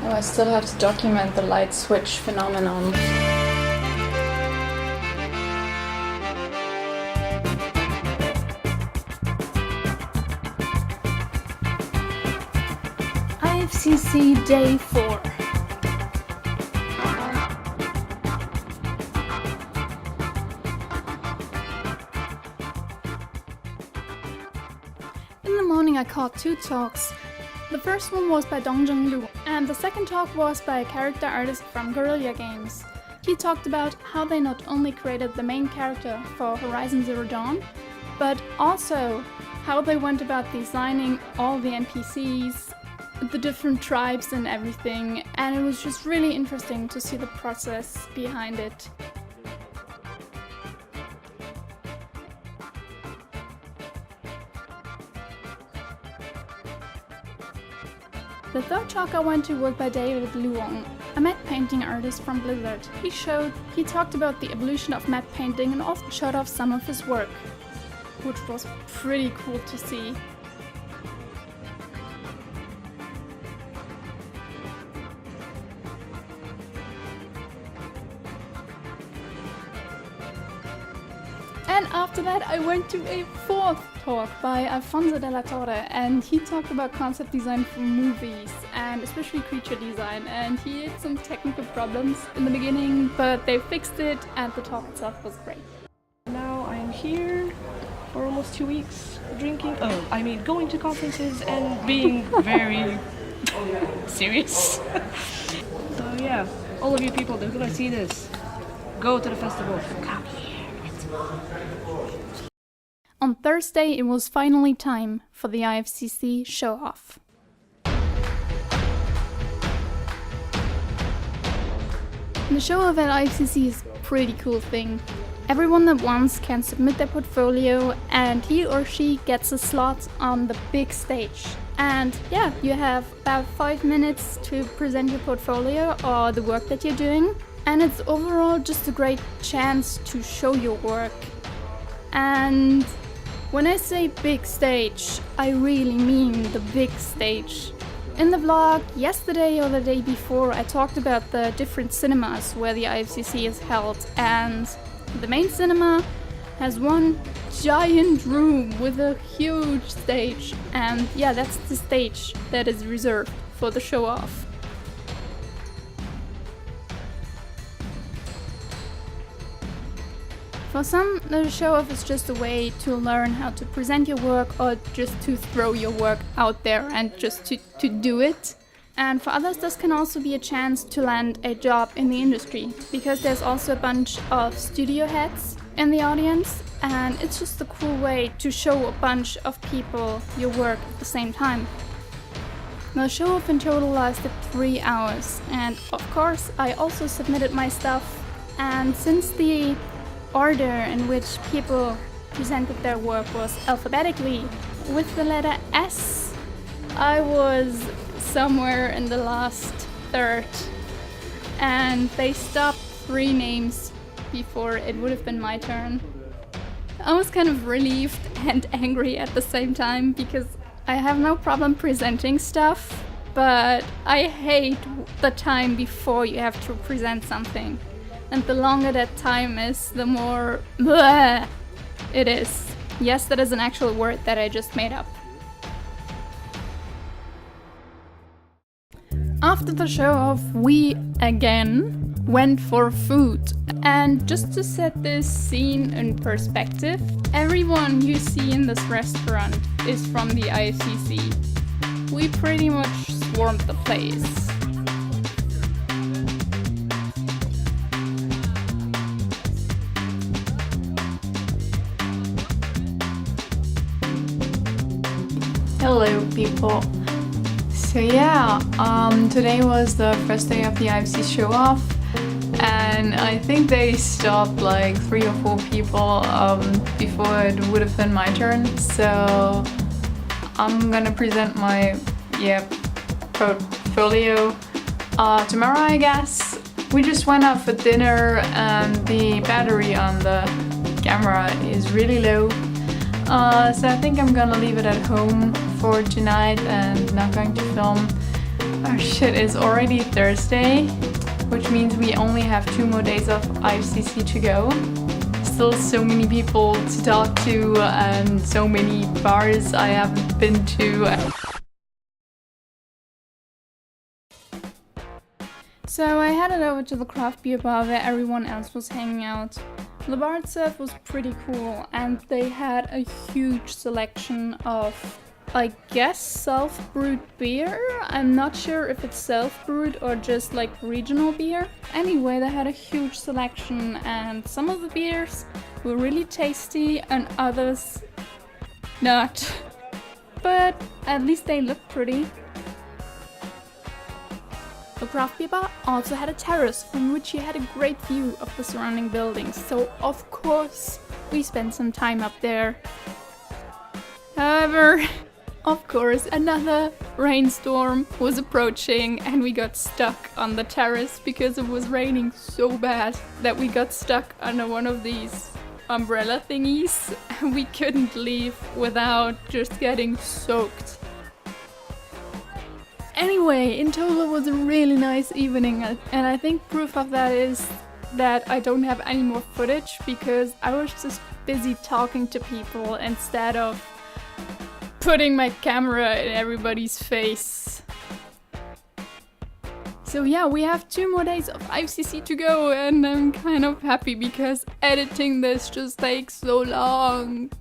Oh, I still have to document the light switch phenomenon. IFCC Day 4. In the morning I caught 2 talks. The first one was by Dongjung Lu, and the second talk was by a character artist from Guerrilla Games. He talked about how they not only created the main character for Horizon Zero Dawn, but also how they went about designing all the NPCs, the different tribes and everything, and it was just really interesting to see the process behind it. The third talk I went to was by David Luong, a matte painting artist from Blizzard. He talked about the evolution of matte painting and also showed off some of his work, which was pretty cool to see. And after that I went to a fourth talk by Alfonso de la Torre, and he talked about concept design for movies and especially creature design, and he had some technical problems in the beginning, but they fixed it and the talk itself was great. Now I'm here for almost 2 weeks going to conferences and being very serious. So yeah, all of you people that are gonna see this, go to the festival. Come here. On Thursday, it was finally time for the IFCC Showoff. The Showoff at IFCC is a pretty cool thing. Everyone that wants can submit their portfolio and he or she gets a slot on the big stage. And yeah, you have about 5 minutes to present your portfolio or the work that you're doing. And it's overall just a great chance to show your work. And when I say big stage, I really mean the big stage. In the vlog yesterday or the day before, I talked about the different cinemas where the IFCC is held, and the main cinema has one giant room with a huge stage, and yeah, that's the stage that is reserved for the Showoff. For some, the Showoff is just a way to learn how to present your work or just to throw your work out there and just to do it. And for others, this can also be a chance to land a job in the industry, because there's also a bunch of studio heads in the audience, and it's just a cool way to show a bunch of people your work at the same time. The Showoff in total lasted 3 hours, and of course I also submitted my stuff, and since the order in which people presented their work was alphabetically with the letter S, I was somewhere in the last third, and they stopped 3 names before it would have been my turn. I was kind of relieved and angry at the same time, because I have no problem presenting stuff, but I hate the time before you have to present something. And the longer that time is, the more bleh it is. Yes, that is an actual word that I just made up. After the Showoff, we again went for food. And just to set this scene in perspective, everyone you see in this restaurant is from the IFCC. We pretty much swarmed the place. Hello people. So yeah, today was the first day of the IFC Showoff, and I think they stopped like 3 or 4 people before it would have been my turn. So I'm gonna present my portfolio tomorrow, I guess. We just went out for dinner and the battery on the camera is really low. So I think I'm gonna leave it at home for tonight and not going to film. Oh shit, it's already Thursday, which means we only have 2 more days of IFCC to go. Still so many people to talk to and so many bars I haven't been to. So I headed over to the craft beer bar where everyone else was hanging out. The bar itself was pretty cool and they had a huge selection of, I guess, self-brewed beer. I'm not sure if it's self-brewed or just like regional beer. Anyway, they had a huge selection and some of the beers were really tasty and others not. But at least they looked pretty. The craft beer bar also had a terrace from which you had a great view of the surrounding buildings, so of course we spent some time up there. However, of course another rainstorm was approaching and we got stuck on the terrace because it was raining so bad that we got stuck under one of these umbrella thingies and we couldn't leave without just getting soaked. Anyway, in total it was a really nice evening and I think proof of that is that I don't have any more footage because I was just busy talking to people instead of putting my camera in everybody's face. So yeah, we have 2 more days of IFCC to go and I'm kind of happy because editing this just takes so long.